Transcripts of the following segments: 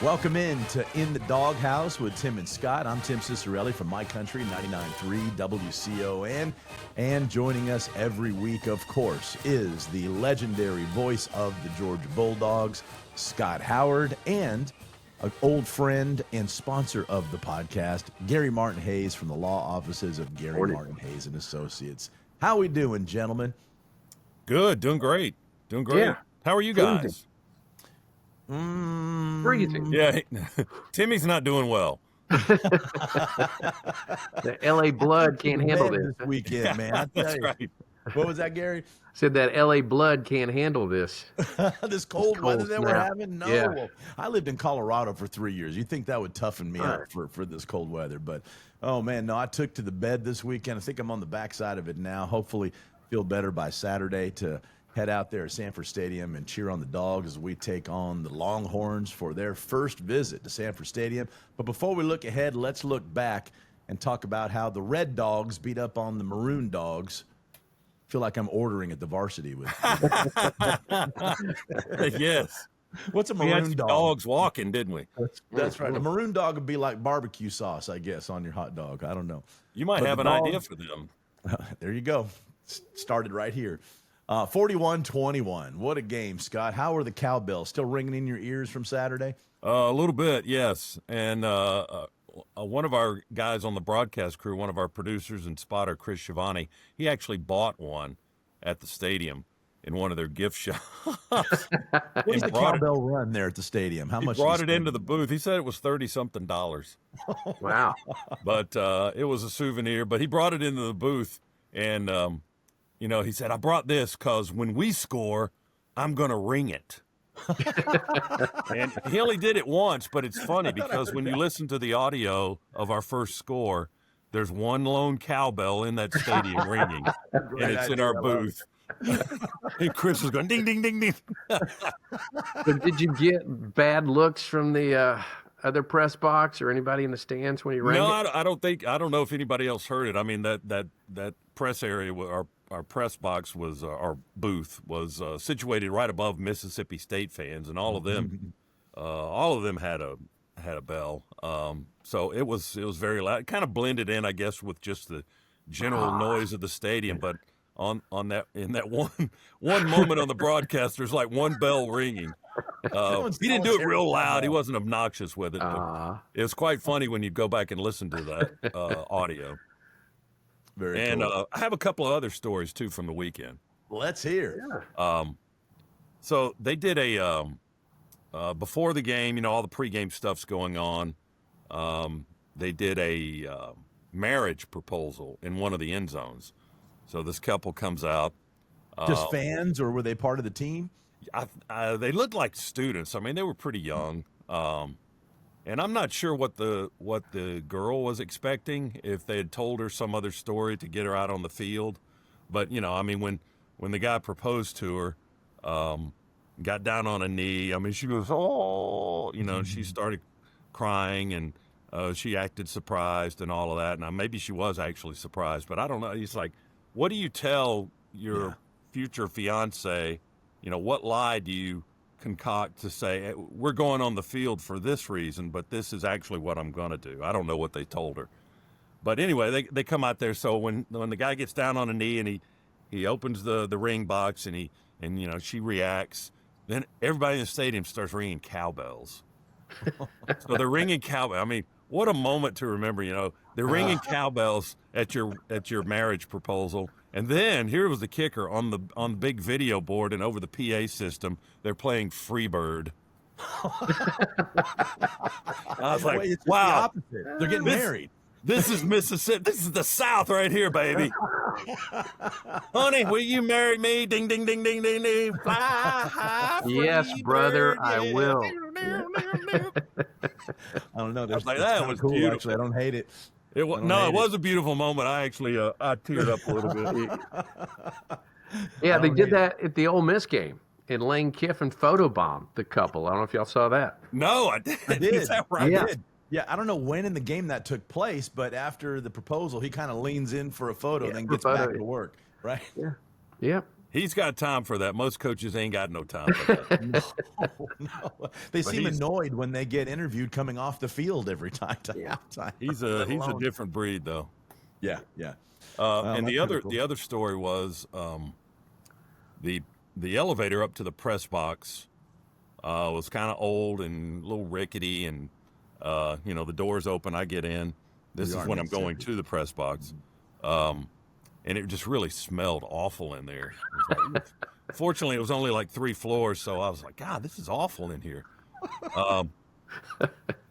Welcome in to In the DAWG House with Tim and Scott. I'm Tim Cicciarelli from My Country 99.3 WCON. And joining us every week, of course, is the legendary voice of the Georgia Bulldogs, Scott Howard, and an old friend and sponsor of the podcast, Gary Martin Hayes from the law offices of Gary Martin Hayes and Associates. How we doing, gentlemen? Good, doing great. Yeah. How are you guys? Freezing. Yeah, Timmy's not doing well. The LA blood can't handle this weekend, man. That's right. What was that, Gary? Said that LA blood can't handle this. This cold weather that we're having? No. Yeah. I lived in Colorado for 3 years. You'd think that would toughen me up for this cold weather. But, oh, man, no, I took to the bed this weekend. I think I'm on the backside of it now. Hopefully feel better by Saturday to head out there at Sanford Stadium and cheer on the Dogs as we take on the Longhorns for their first visit to Sanford Stadium. But before we look ahead, let's look back and talk about how the Red Dogs beat up on the Maroon Dogs. Feel like I'm ordering at the varsity with Yes. What's a maroon dog? Dogs walking, didn't we? That's right. A maroon dog would be like barbecue sauce, I guess, on your hot dog. I don't know. You might have an idea for them. There you go. Started right here. 41-21. What a game, Scott. How are the cowbells? Still ringing in your ears from Saturday? A little bit, yes. And one of our guys on the broadcast crew, one of our producers and spotter, Chris Schiavone, he actually bought one at the stadium in one of their gift shops. What does the cowbell run there at the stadium? How much? He brought it into the booth. He said it was $30-something. Wow. But it was a souvenir. But he brought it into the booth, and he said, I brought this because when we score, I'm going to ring it. And he only did it once, but it's funny because when you listen to the audio of our first score, there's one lone cowbell in that stadium ringing, and it's in our booth. And Chris was going, ding, ding, ding, ding. But did you get bad looks from the other press box or anybody in the stands when you rang it? No, I don't know if anybody else heard it. I mean, that press area, our press box was, our booth was situated right above Mississippi State fans, and all of them had a bell. So it was very loud. It kind of blended in, I guess, with just the general noise of the stadium. But in that one moment on the broadcast, there's like one bell ringing. He didn't do it real loud. He wasn't obnoxious with it. But it was quite funny when you go back and listen to that audio. Very and cool. I have a couple of other stories too from the weekend. Let's hear. So they did a before the game, all the pregame stuff's going on. They did a marriage proposal in one of the end zones. So this couple comes out. Just fans, or were they part of the team? They looked like students. I mean, they were pretty young. And I'm not sure what the girl was expecting, if they had told her some other story to get her out on the field. But, I mean, when the guy proposed to her, got down on a knee, I mean, she goes, oh, and she started crying, and she acted surprised and all of that. And maybe she was actually surprised, but I don't know. It's like, what do you tell your future fiance? What lie do you concoct to say, we're going on the field for this reason, but this is actually what I'm going to do? I don't know what they told her. But anyway, they come out there. So when the guy gets down on a knee and he opens the ring box and she reacts, then everybody in the stadium starts ringing cowbells. So they're ringing cowbells. I mean, what a moment to remember, they're ringing cowbells at your marriage proposal. And then here was the kicker, on the big video board and over the PA system, they're playing Freebird. I was like, wow, the they're getting married. This is Mississippi. This is the South right here, baby. Honey, will you marry me? Ding, ding, ding, ding, ding, ding. Fly high, yes, brother, I will. I don't know. I was like, that was cool, beautiful. Actually, I don't hate it. It was a beautiful moment. I actually I teared up a little bit. Yeah, they did that at the Ole Miss game. And Lane Kiffin photobombed the couple. I don't know if y'all saw that. No, I did. Is that right? Yeah. I did. Yeah, I don't know when in the game that took place, but after the proposal, he kind of leans in for a photo and then gets back to work, right? Yeah. He's got time for that. Most coaches ain't got no time for that. No. They seem annoyed when they get interviewed coming off the field every time to halftime. He's a different breed, though. Yeah, yeah. And the other story was the elevator up to the press box was kind of old and a little rickety, and the doors open. I get in. This is when I'm going to the press box. And it just really smelled awful in there. Fortunately, it was only like 3 floors, so I was like, God, this is awful in here.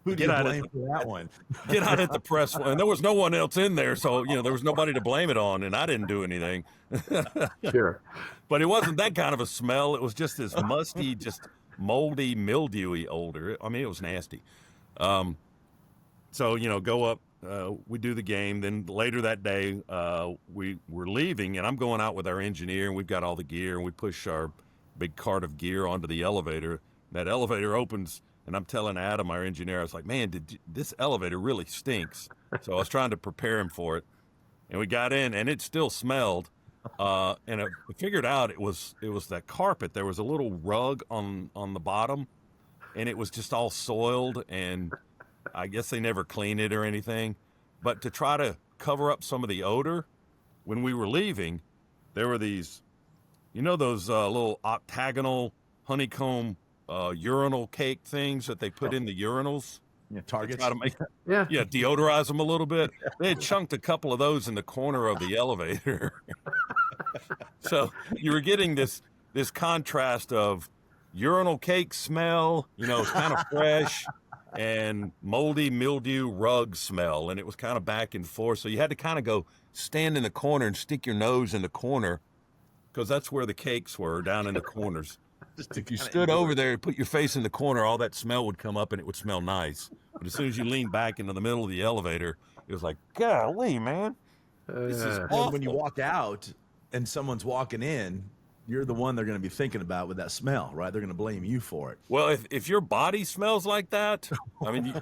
Who do you blame for that one? Get out at the press, and there was no one else in there, so there was nobody to blame it on, and I didn't do anything. Sure. But it wasn't that kind of a smell. It was just this musty, just moldy, mildewy odor. I mean, it was nasty. So go up. We do the game. Then later that day, we were leaving, and I'm going out with our engineer, and we've got all the gear, and we push our big cart of gear onto the elevator. That elevator opens, and I'm telling Adam, our engineer, I was like, man, this elevator really stinks. So I was trying to prepare him for it, and we got in, and it still smelled. And I figured out it was that carpet. There was a little rug on the bottom, and it was just all soiled, and I guess they never cleaned it or anything. But to try to cover up some of the odor, when we were leaving, there were these, those little octagonal honeycomb urinal cake things that they put in the urinals. Yeah, Targets. Try to make, deodorize them a little bit. They had chunked a couple of those in the corner of the elevator. So you were getting this contrast of urinal cake smell, kind of fresh, and moldy mildew rug smell, and it was kind of back and forth. So you had to kind of go stand in the corner and stick your nose in the corner, because that's where the cakes were, down in the corners. If you stood over there and put your face in the corner, all that smell would come up and it would smell nice. But as soon as you leaned back into the middle of the elevator, it was like, golly, man, this is awful. And when you walk out and someone's walking in, you're the one they're going to be thinking about with that smell, right? They're going to blame you for it. Well, if your body smells like that, I mean,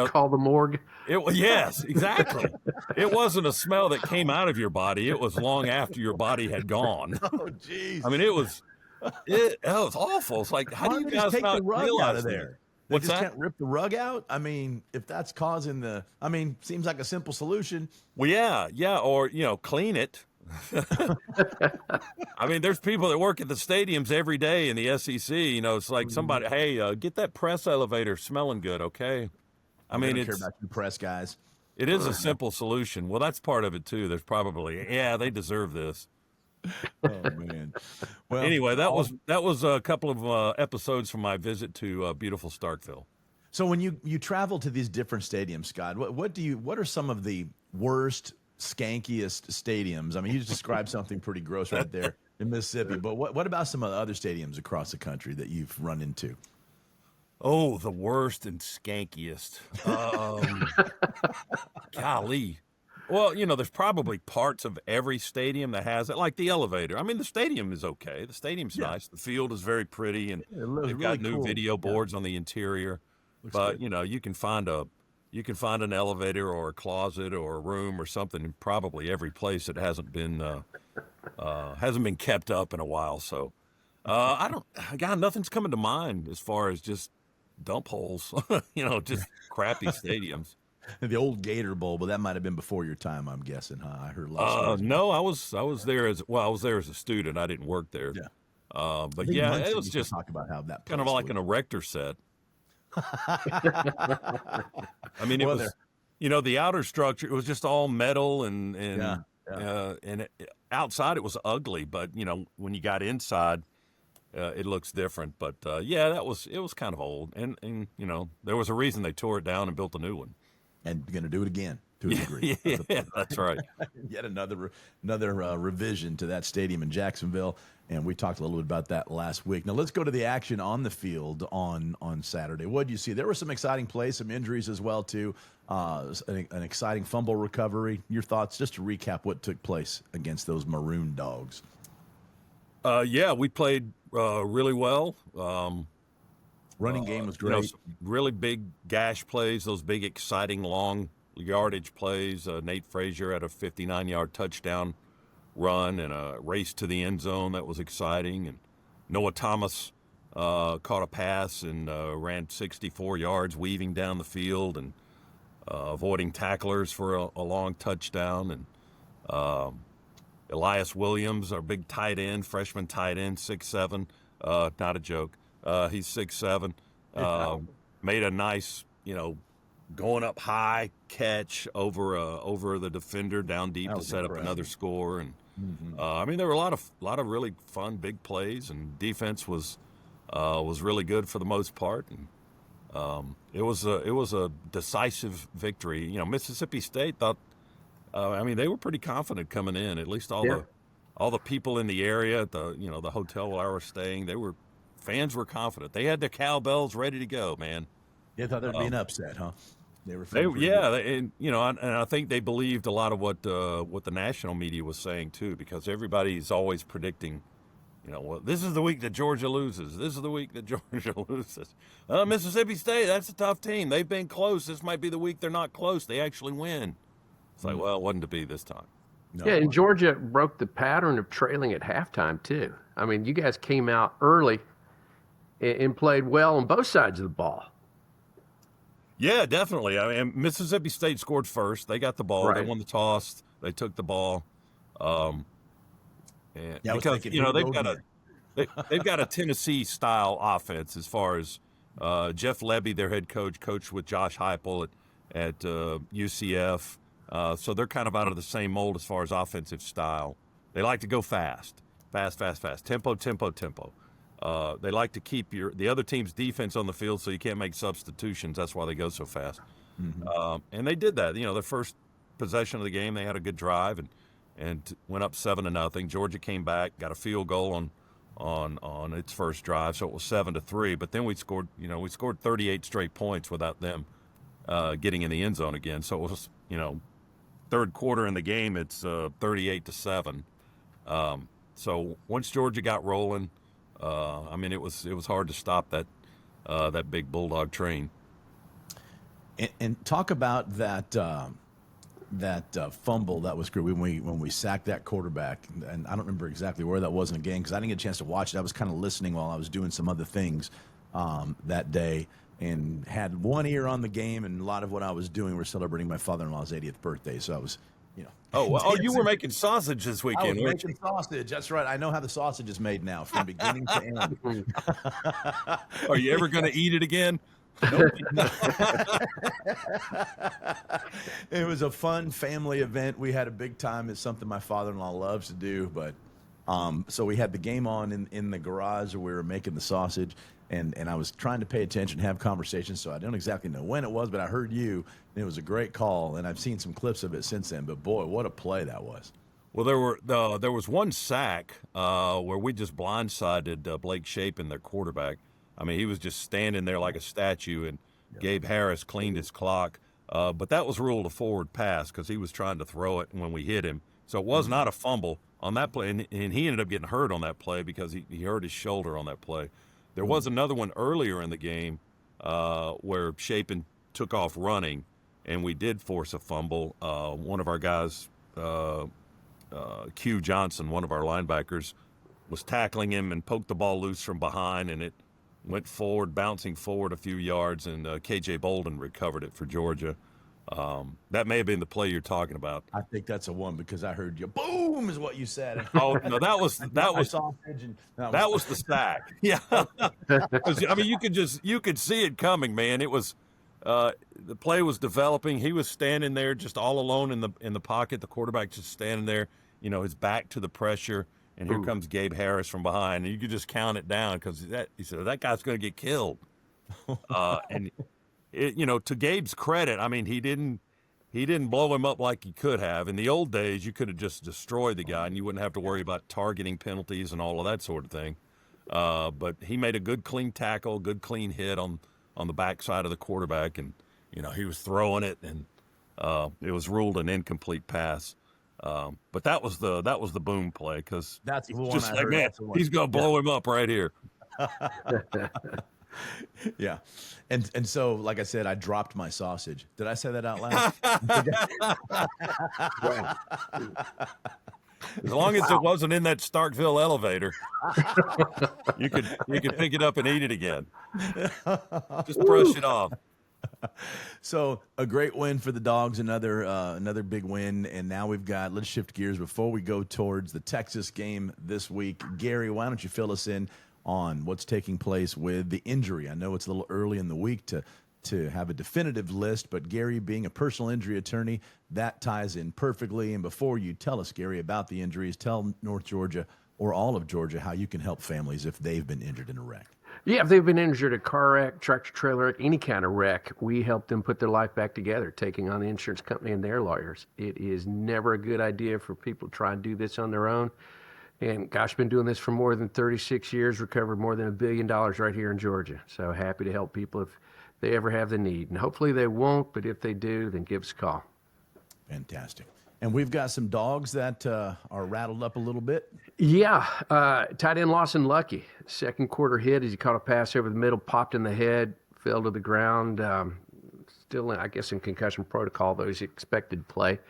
call the morgue. Yes, exactly. It wasn't a smell that came out of your body. It was long after your body had gone. Oh, jeez. I mean, it was awful. It's like, how do you guys take not the rug realize out of that? there? What's they just that? Can't rip the rug out? I mean, if that's causing seems like a simple solution. Well, yeah, or clean it. I mean, there's people that work at the stadiums every day in the SEC. It's like somebody, hey, get that press elevator smelling good, okay? I mean, don't care about you press guys. It is a simple solution. Well, that's part of it too. There's probably, they deserve this. Oh man. Well, anyway, that was a couple of episodes from my visit to beautiful Starkville. So when you travel to these different stadiums, Scott, what are some of the worst, skankiest stadiums? I mean, you just described something pretty gross right there in Mississippi, but what about some of the other stadiums across the country that you've run into? Oh, the worst and skankiest. Golly. Well, there's probably parts of every stadium that has it, like the elevator. I mean, the stadium is okay. The stadium's nice. The field is very pretty, and they've got new video boards on the interior. But good. You can find an elevator or a closet or a room or something in probably every place that hasn't been kept up in a while. So nothing's coming to mind as far as just dump holes. Just crappy stadiums. The old Gator Bowl, but that might have been before your time, I'm guessing, huh? I heard a lot of no, I was there as a student. I didn't work there. Yeah. But it was just talk about how that kind of like an erector set. I mean, it was, the outer structure, it was just all metal and outside it was ugly, but when you got inside, it looks different. But it was kind of old, and there was a reason they tore it down and built a new one. And going to do it again to a degree. Yeah, that's right. Yet another revision to that stadium in Jacksonville, and we talked a little bit about that last week. Now let's go to the action on the field on Saturday. What did you see? There were some exciting plays, some injuries as well too. An exciting fumble recovery. Your thoughts, just to recap what took place against those Maroon Dogs. We played really well. Running game was great. Some really big gash plays, those big, exciting, long yardage plays. Nate Frazier had a 59-yard touchdown run and a race to the end zone that was exciting. And Noah Thomas caught a pass and ran 64 yards, weaving down the field and avoiding tacklers for a long touchdown. And Elias Williams, our big tight end, freshman tight end, 6'7", not a joke. He's 6'7", made a nice, going up high catch over the defender down deep to set up another score. And I mean, there were a lot of really fun big plays, and defense was really good for the most part. And it was a decisive victory. Mississippi State thought. I mean, they were pretty confident coming in. At least all the people in the area at the hotel where I was staying, fans were confident. They had their cowbells ready to go, man. They thought there'd be an upset, huh? And I think they believed a lot of what the national media was saying too, because everybody's always predicting, well, this is the week that Georgia loses. This is the week that Georgia loses. Mississippi State, that's a tough team. They've been close. This might be the week they're not close. They actually win. It's like, well, it wasn't to be this time. No. Yeah, and Georgia broke the pattern of trailing at halftime too. I mean, you guys came out early and played well on both sides of the ball. Yeah, definitely. I mean, Mississippi State scored first. They got the ball. Right. They won the toss. They took the ball. And because they've got a Tennessee style offense as far as Jeff Lebby, their head coached with Josh Heupel at UCF. So they're kind of out of the same mold as far as offensive style. They like to go fast, tempo. They like to keep the other team's defense on the field so you can't make substitutions. That's why they go so fast. Mm-hmm. And they did that. Their first possession of the game, they had a good drive and went up 7-0. Georgia came back, got a field goal on its first drive, so it was 7-3. But then we scored 38 straight points without them getting in the end zone again. So it was, third quarter in the game, it's 38-7. So once Georgia got rolling, I mean, it was hard to stop that big Bulldog train. And talk about that fumble that was great when we sacked that quarterback. And I don't remember exactly where that was in the game because I didn't get a chance to watch it. I was kind of listening while I was doing some other things that day, and had one ear on the game, and a lot of what I was doing, we're celebrating my father-in-law's 80th birthday. So I was, you were making sausage this weekend, weren't you? Sausage. That's right. I know how the sausage is made now from beginning to end. Are you ever going to eat it again? Nope. It was a fun family event. We had a big time. It's something my father-in-law loves to do. But so we had the game on in the garage where we were making the sausage. And I was trying to pay attention, have conversations, so I don't exactly know when it was, but I heard you, and it was a great call, and I've seen some clips of it since then. But boy, what a play that was! Well, there was one sack where we just blindsided Blake Shapen, their quarterback. I mean, he was just standing there like a statue, and Gabe Harris cleaned his clock. But that was ruled a forward pass because he was trying to throw it when we hit him. So it was not a fumble on that play, and he ended up getting hurt on that play because he hurt his shoulder on that play. There was another one earlier in the game where Shapen took off running, and we did force a fumble. One of our guys, Q Johnson, one of our linebackers, was tackling him and poked the ball loose from behind, and it went forward, bouncing forward a few yards, and KJ Bolden recovered it for Georgia. That may have been the play you're talking about. I think that's a one because I heard you. Boom is what you said. Oh no, that was the sack. Yeah, I mean you could see it coming, man. It was the play was developing. He was standing there just all alone in the pocket. The quarterback just standing there, his back to the pressure, and here comes Gabe Harris from behind, and you could just count it down because he said that guy's going to get killed, and. To Gabe's credit, I mean, he didn't blow him up like he could have. In the old days, you could have just destroyed the guy, and you wouldn't have to worry about targeting penalties and all of that sort of thing. But he made a good, clean tackle, good, clean hit on the backside of the quarterback, and he was throwing it, and it was ruled an incomplete pass. But that was the boom play because that's the one just like, man, he's gonna blow him up right here. Yeah. And so, like I said, I dropped my sausage. Did I say that out loud? As long as it wasn't in that Starkville elevator, you could pick it up and eat it again. Just brush it off. So a great win for the Dogs, another big win, and now let's shift gears before we go towards the Texas game this week. Gary, why don't you fill us in on what's taking place with the injury? I know it's a little early in the week to have a definitive list, but Gary, being a personal injury attorney, that ties in perfectly. And before you tell us, Gary, about the injuries, tell North Georgia or all of Georgia how you can help families if they've been injured in a wreck. Yeah, if they've been injured, a car wreck, tractor trailer wreck, any kind of wreck, we help them put their life back together, taking on the insurance company and their lawyers. It is never a good idea for people to try and do this on their own. And gosh, been doing this for more than 36 years, recovered more than $1 billion right here in Georgia. So happy to help people if they ever have the need. And hopefully they won't, but if they do, then give us a call. Fantastic. And we've got some Dogs that are rattled up a little bit. Yeah, tight end Lawson Lucky, second quarter hit as he caught a pass over the middle, popped in the head, fell to the ground. Still, I guess, in concussion protocol, though he's expected to play.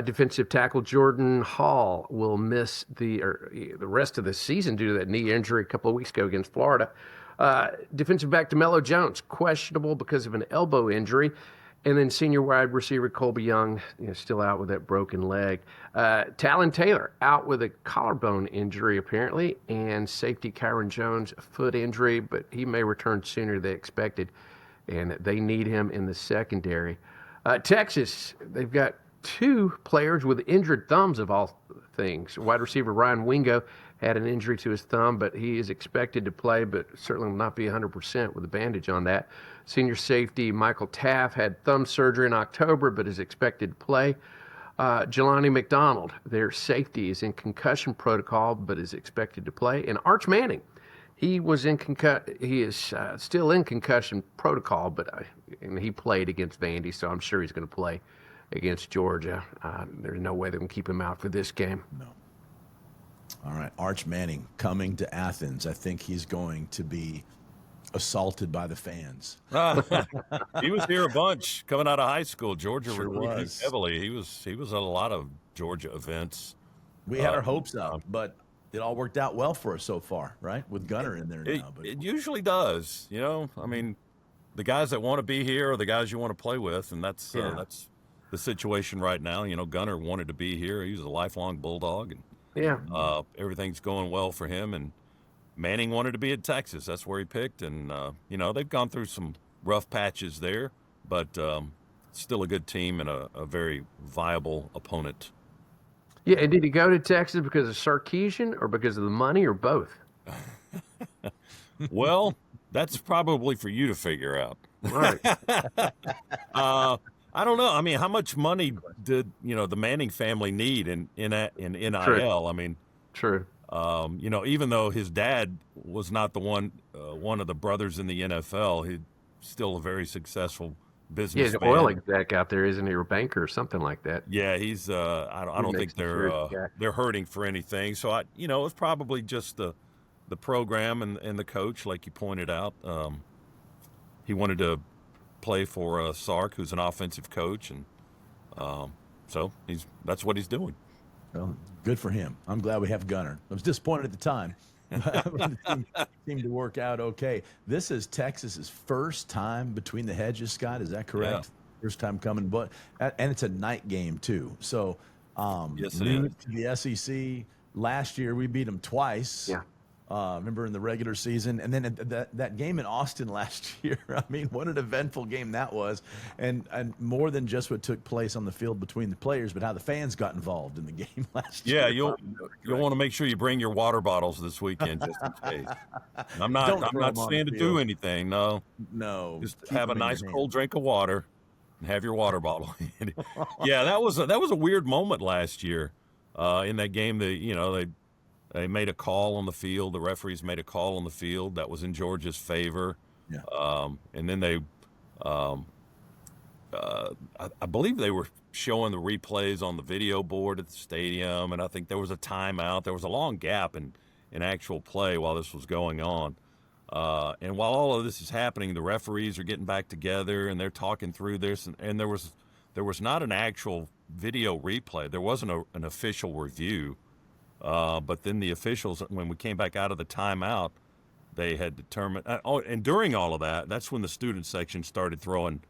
Defensive tackle Jordan Hall will miss the rest of the season due to that knee injury a couple of weeks ago against Florida. Defensive back DeMello Jones, questionable because of an elbow injury. And then senior wide receiver Colby Young, still out with that broken leg. Talon Taylor out with a collarbone injury apparently, and safety Kyron Jones foot injury, but he may return sooner than expected, and they need him in the secondary. Texas, they've got two players with injured thumbs of all things. Wide receiver Ryan Wingo had an injury to his thumb, but he is expected to play, but certainly will not be 100% with a bandage on that. Senior safety Michael Taff had thumb surgery in October, but is expected to play. Jelani McDonald, their safety, is in concussion protocol, but is expected to play. And Arch Manning, he is still in concussion protocol, but he played against Vandy, so I'm sure he's going to play against Georgia. There's no way they can keep him out for this game. No. All right, Arch Manning coming to Athens. I think he's going to be assaulted by the fans. He was here a bunch coming out of high school. Georgia Sure recruited him was. heavily. He was at a lot of Georgia events. We had our hopes up, but it all worked out well for us so far, right? With Gunner in there now. But It usually does. I mean, the guys that want to be here are the guys you want to play with, and that's the situation right now. Gunner wanted to be here. He was a lifelong Bulldog, and everything's going well for him. And Manning wanted to be in Texas. That's where he picked. And, they've gone through some rough patches there, but still a good team and a very viable opponent. Yeah, and did he go to Texas because of Sarkisian or because of the money or both? Well, that's probably for you to figure out. Right. I don't know. I mean, how much money did the Manning family need in NIL? True. I mean, True. Even though his dad was not the one of the brothers in the NFL, he's still a very successful businessman. He's an oil exec out there, isn't he, or a banker or something like that? Yeah, he's. I don't think they're hurting for anything. So it's probably just the program and the coach, like you pointed out. He wanted to play for Sark, who's an offensive coach, and so that's what he's doing. well, good for him. I'm glad we have Gunner. I was disappointed at the time. It seemed to work out okay. This is Texas's first time between the hedges, Scott. Is that correct? Yeah. First time coming, and it's a night game too. So, Yes, it new is. to the SEC. Last year we beat them twice. Yeah. Remember in the regular season, and then that game in Austin last year. I mean, what an eventful game that was, and more than just what took place on the field between the players, but how the fans got involved in the game last year. Yeah, you'll want to make sure you bring your water bottles this weekend just in case. I'm not Don't throw them on saying the to do field. anything. No, No, just keep have a them in your nice hand. cold drink of water and have your water bottle. Yeah, that was a weird moment last year in that game. They made a call on the field. The referees made a call on the field that was in Georgia's favor. Yeah. And then they, I believe they were showing the replays on the video board at the stadium, and I think there was a timeout. There was a long gap in actual play while this was going on. And while all of this is happening, the referees are getting back together and they're talking through this. And there was not an actual video replay. There wasn't an official review. But then the officials, when we came back out of the timeout, they had determined. And during all of that, that's when the student section started throwing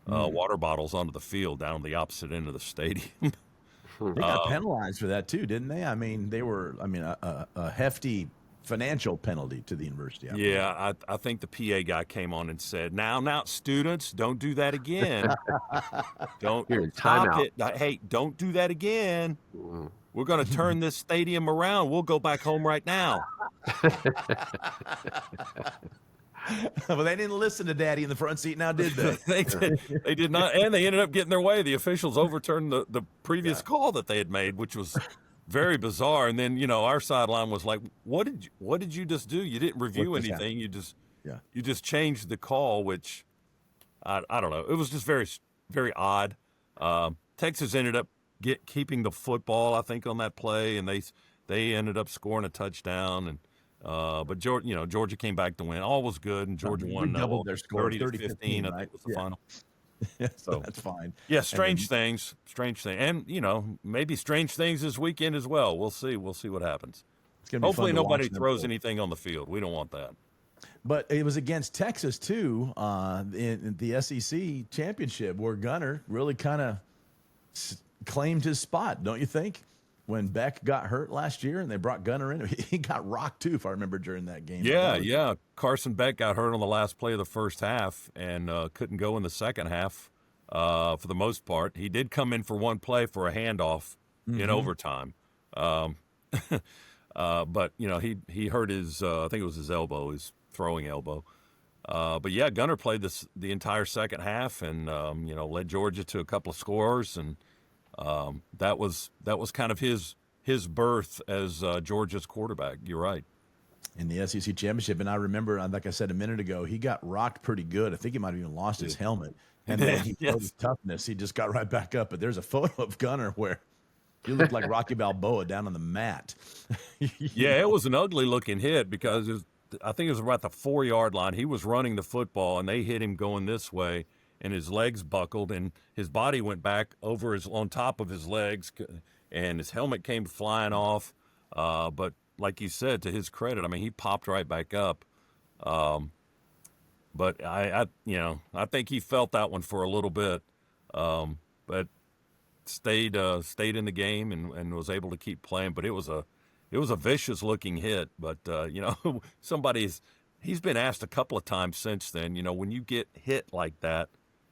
water bottles onto the field down on the opposite end of the stadium. They got penalized for that too, didn't they? I mean, a hefty financial penalty to the university. I think the PA guy came on and said, now, students, don't do that again. Don't stop it. Hey, don't do that again. We're going to turn this stadium around. We'll go back home right now. Well, they didn't listen to Daddy in the front seat now, did they? They did not, and they ended up getting their way. The officials overturned the previous call that they had made, which was very bizarre. And then, our sideline was like, what did you just do? You didn't review anything. You just changed the call, which I don't know. It was just very, very odd. Texas ended up keeping the football, I think, on that play, and they ended up scoring a touchdown. And but Georgia came back to win. All was good, and Georgia won. Doubled their score, 30-15. I think was the final. So that's fine. Yeah, strange things, and maybe strange things this weekend as well. We'll see what happens. Hopefully nobody throws anything on the field. We don't want that. But it was against Texas too, in the SEC championship, where Gunner really kind of claimed his spot, don't you think? When Beck got hurt last year and they brought Gunner in, he got rocked too, if I remember, during that game. Yeah. Carson Beck got hurt on the last play of the first half and couldn't go in the second half for the most part. He did come in for one play for a handoff in overtime. But, he hurt his, I think it was his elbow, his throwing elbow. But, yeah, Gunner played the entire second half and, led Georgia to a couple of scores, and that was kind of his berth as Georgia's quarterback. You're right. In the SEC championship, and I remember, like I said a minute ago, he got rocked pretty good. I think he might have even lost his helmet. And then he showed his toughness. He just got right back up. But there's a photo of Gunner where he looked like Rocky Balboa down on the mat. It was an ugly-looking hit because I think it was about the 4-yard line. He was running the football, and they hit him going this way, and his legs buckled, and his body went back on top of his legs, and his helmet came flying off. But like you said, to his credit, I mean, he popped right back up. But I think he felt that one for a little bit, but stayed in the game and was able to keep playing. But it was a vicious looking hit. But he's been asked a couple of times since then. When you get hit like that,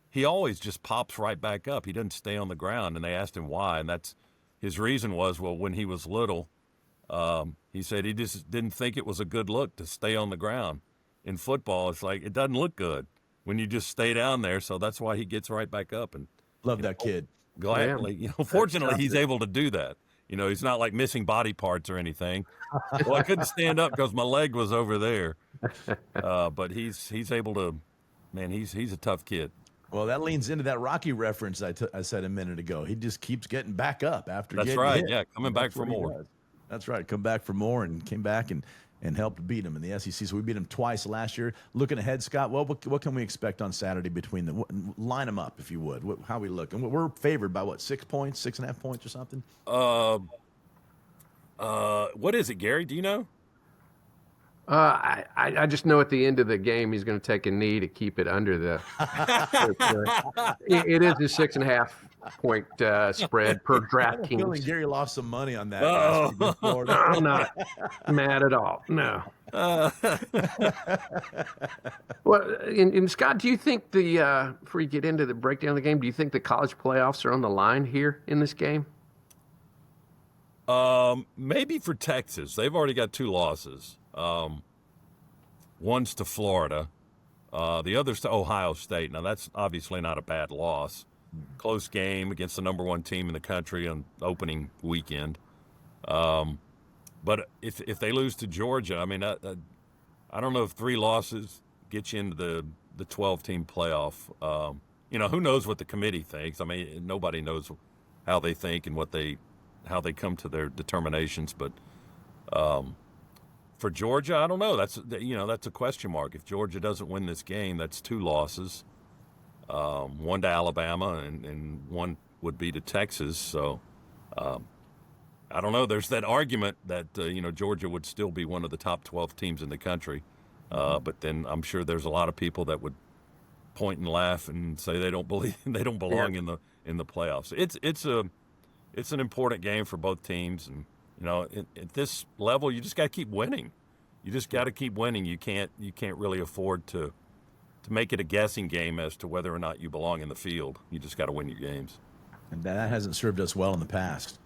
he always just pops right back up. He doesn't stay on the ground. And they asked him why, and that's his reason was, well, when he was little, he said he just didn't think it was a good look to stay on the ground. In football, it's like it doesn't look good when you just stay down there. So that's why he gets right back up. And love that kid. Gladly, fortunately, he's able to do that. He's not like missing body parts or anything. Well, I couldn't stand up because my leg was over there. But he's able to. Man, he's a tough kid. Well, that leans into that Rocky reference I said a minute ago. He just keeps getting back up after That's getting right. hit. Yeah, coming back for more. That's right. Come back for more, and came back and helped beat him in the SEC. So we beat him twice last year. Looking ahead, Scott, what can we expect on Saturday between them? Line them up, if you would. How we look? And we're favored by 6 points, 6.5 points or something? What is it, Gary? Do you know? I just know at the end of the game he's going to take a knee to keep it under the. It is a 6.5 point spread per DraftKings. Feeling Gary lost some money on that. I'm not mad at all. No. Well, and Scott, do you think before you get into the breakdown of the game, do you think the college playoffs are on the line here in this game? Maybe for Texas. They've already got 2 losses. One's to Florida. The other's to Ohio State. Now, that's obviously not a bad loss. Close game against the number 1 team in the country on opening weekend. But if they lose to Georgia, I mean, I don't know if 3 losses get you into the 12-team playoff. Who knows what the committee thinks? I mean, nobody knows how they think and how they come to their determinations. But for Georgia, I don't know. That's a question mark. If Georgia doesn't win this game, that's 2 losses. 1 to Alabama and 1 would be to Texas. So I don't know. There's that argument that Georgia would still be one of the top 12 teams in the country, but then I'm sure there's a lot of people that would point and laugh and say they don't belong in the playoffs. It's an important game for both teams, and at this level, you just got to keep winning. You just got to keep winning. You can't really afford to make it a guessing game as to whether or not you belong in the field. You just got to win your games. And that hasn't served us well in the past.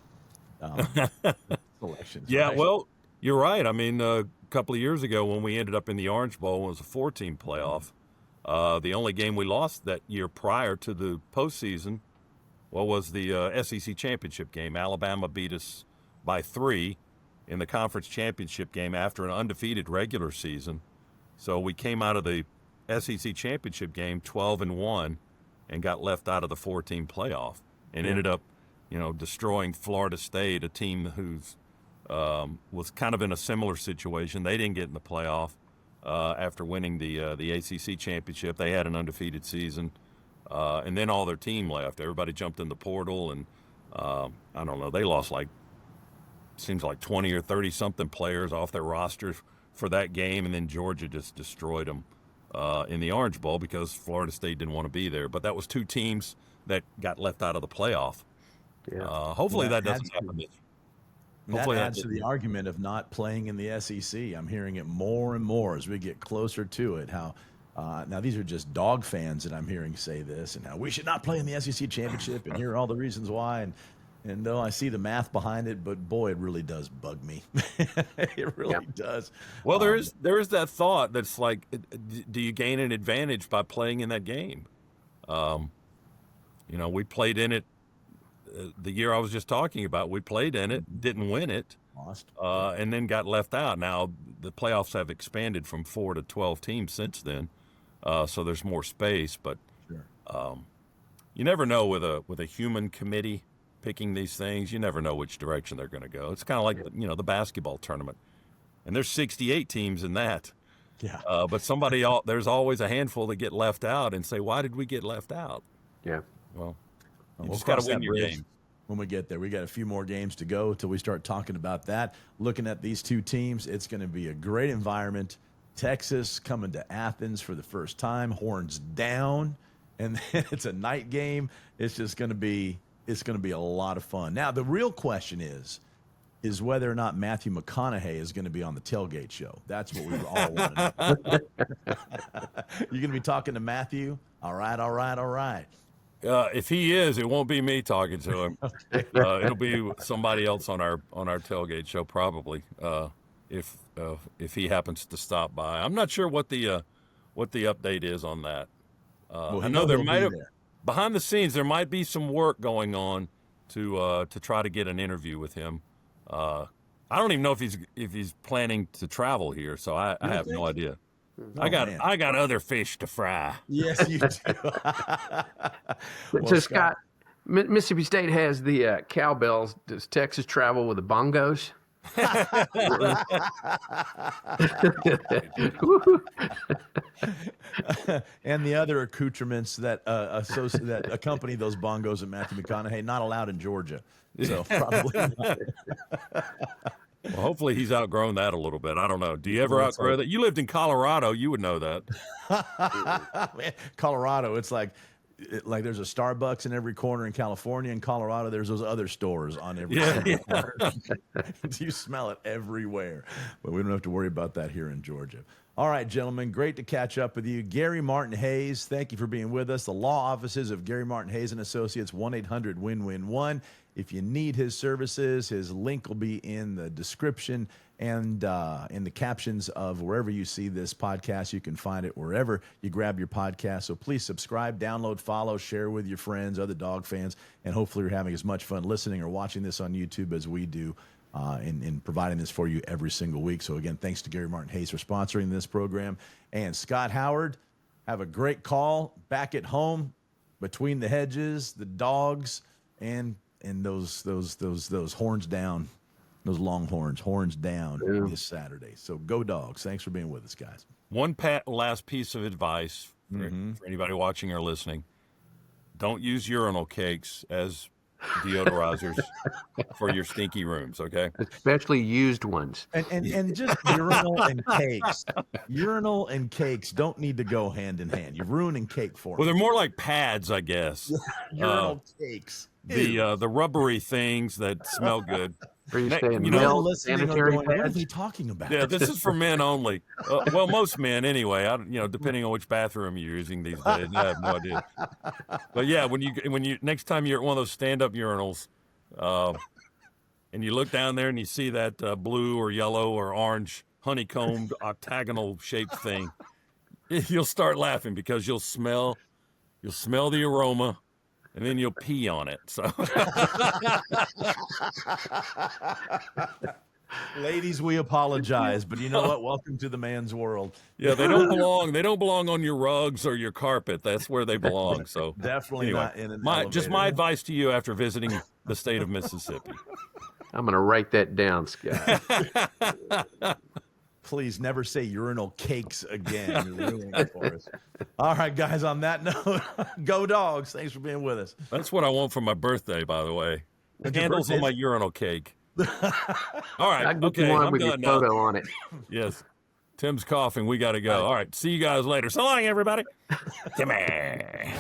Selections. Yeah, Right? well, you're right. I mean, a couple of years ago when we ended up in the Orange Bowl, it was a 4-team playoff. The only game we lost that year prior to the postseason was the SEC championship game. Alabama beat us by 3 in the conference championship game after an undefeated regular season. So we came out of the SEC championship game 12-1 and got left out of the 4-team playoff and ended up, destroying Florida State, a team who's was kind of in a similar situation. They didn't get in the playoff after winning the ACC championship. They had an undefeated season, and then all their team left. Everybody jumped in the portal, and I don't know. They lost seems like 20 or 30 something players off their rosters for that game, and then Georgia just destroyed them in the Orange Bowl because Florida State didn't want to be there. But that was 2 teams that got left out of the playoff. Yeah. Hopefully that doesn't happen. That adds to the argument of not playing in the SEC. I'm hearing it more and more as we get closer to it. How now these are just dog fans that I'm hearing say this, and how we should not play in the SEC championship, and here are all the reasons why. And though I see the math behind it, but boy, it really does bug me. It really does. Well, there is that thought that's like, do you gain an advantage by playing in that game? We played in it the year I was just talking about. We played in it, didn't win it, Lost, and then got left out. Now the playoffs have expanded from 4 to 12 teams since then, so there's more space. But you never know with a human committee picking these things. You never know which direction they're going to go. It's kind of like the basketball tournament, and there's 68 teams in that. Yeah. But there's always a handful that get left out and say, why did we get left out? Yeah. Well, you we'll just got to cross win that your bridge game. when we get there. We got a few more games to go till we start talking about that. Looking at these 2 teams, it's going to be a great environment. Texas coming to Athens for the first time, horns down, and it's a night game. It's just going to be a lot of fun. Now, the real question is whether or not Matthew McConaughey is going to be on the tailgate show. That's what we all want to know. You're going to be talking to Matthew? All right. If he is, it won't be me talking to him. It'll be somebody else on our tailgate show, probably. If he happens to stop by, I'm not sure what the update is on that. I know there might have behind the scenes there might be some work going on to try to get an interview with him. I don't even know if he's planning to travel here, so I have no idea. I got other fish to fry. Yes, you do. So Scott, Mississippi State has the cowbells. Does Texas travel with the bongos? And the other accoutrements that that accompany those bongos at Matthew McConaughey, not allowed in Georgia. So probably not. Well, hopefully he's outgrown that a little bit. I don't know. Do you ever outgrow that? You lived in Colorado. You would know that. Man, Colorado, it's like there's a Starbucks in every corner in California. In Colorado, there's those other stores on every corner. You smell it everywhere. But we don't have to worry about that here in Georgia. All right, gentlemen, great to catch up with you. Gary Martin Hayes, thank you for being with us. The law offices of Gary Martin Hayes and Associates, 1-800-WIN-WIN-1. If you need his services, his link will be in the description and in the captions of wherever you see this podcast. You can find it wherever you grab your podcast. So please subscribe, download, follow, share with your friends, other dog fans, and hopefully you're having as much fun listening or watching this on YouTube as we do in providing this for you every single week. So again, thanks to Gary Martin Hayes for sponsoring this program. And Scott Howard, have a great call back at home between the hedges, the dogs, and those horns down, those Longhorns, horns down this Saturday. So go Dogs. Thanks for being with us, guys. One last piece of advice for anybody watching or listening. Don't use urinal cakes as deodorizers for your stinky rooms, okay? Especially used ones. And just urinal and cakes. Urinal and cakes don't need to go hand in hand. You're ruining cake for me. Well, they're more like pads, I guess. Urinal cakes. The rubbery things that smell good. Are you saying you know, milk, Listening or sanitary going, what are pads? they talking about? Yeah, this is for men only. Well, most men anyway. Depending on which bathroom you're using these days, I have no idea. But yeah, when you next time you're at one of those stand-up urinals, and you look down there and you see that blue or yellow or orange honeycombed octagonal shaped thing, you'll start laughing because you'll smell the aroma. And then you'll pee on it. So, ladies, we apologize, but you know what? Welcome to the man's world. Yeah, they don't belong. They don't belong on your rugs or your carpet. That's where they belong. So Definitely anyway, not in an just my elevator. advice to you after visiting the state of Mississippi. I'm going to write that down, Scott. Please never say urinal cakes again. You're ruining it for us. All right, guys, on that note, go Dogs. Thanks for being with us. That's what I want for my birthday, by the way. When's your Candles birthday? on my urinal cake. All right. I get Okay, you one I'm with your done now. photo on it. Yes. Tim's coughing. We got to go. All right. See you guys later. So long, everybody. Come on.